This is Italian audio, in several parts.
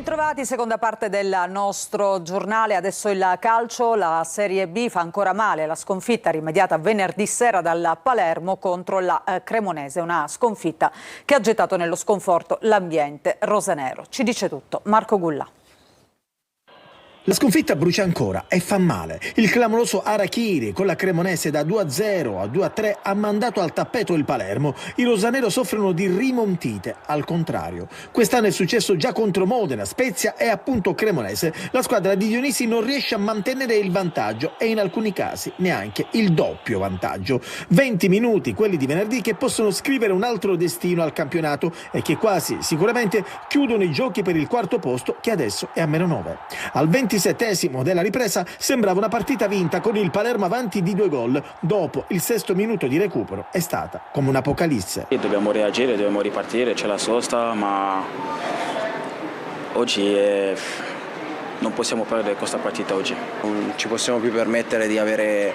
Bentrovati, seconda parte del nostro giornale. Adesso il calcio, la Serie B fa ancora male. La sconfitta rimediata venerdì sera dal Palermo contro la Cremonese, una sconfitta che ha gettato nello sconforto l'ambiente rosanero. Ci dice tutto Marco Gullà. La sconfitta brucia ancora e fa male. Il clamoroso Arachiri con la Cremonese da 2-0 a 2-3 ha mandato al tappeto il Palermo. I rosanero soffrono di rimontite, al contrario. Quest'anno è successo già contro Modena, Spezia e appunto Cremonese. La squadra di Dionisi non riesce a mantenere il vantaggio e in alcuni casi neanche il doppio vantaggio. 20 minuti, quelli di venerdì, che possono scrivere un altro destino al campionato e che quasi sicuramente chiudono i giochi per il quarto posto, che adesso è a -9. Al 27esimo della ripresa sembrava una partita vinta con il Palermo avanti di 2 gol. Dopo il 6° minuto di recupero è stata come un'apocalisse. Dobbiamo reagire, dobbiamo ripartire, c'è la sosta, ma oggi non possiamo perdere questa partita oggi. Non ci possiamo più permettere di avere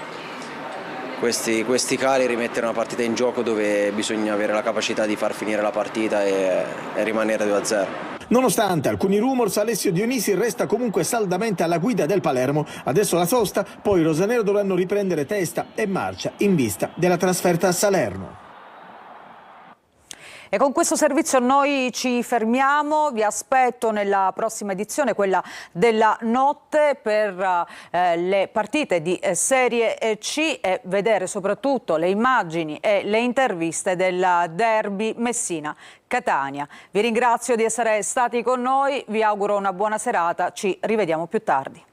questi cali e rimettere una partita in gioco dove bisogna avere la capacità di far finire la partita e rimanere 2-0. Nonostante alcuni rumors, Alessio Dionisi resta comunque saldamente alla guida del Palermo. Adesso la sosta, poi i rosanero dovranno riprendere testa e marcia in vista della trasferta a Salerno. E con questo servizio noi ci fermiamo, vi aspetto nella prossima edizione, quella della notte, per le partite di Serie C e vedere soprattutto le immagini e le interviste del derby Messina-Catania. Vi ringrazio di essere stati con noi, vi auguro una buona serata, ci rivediamo più tardi.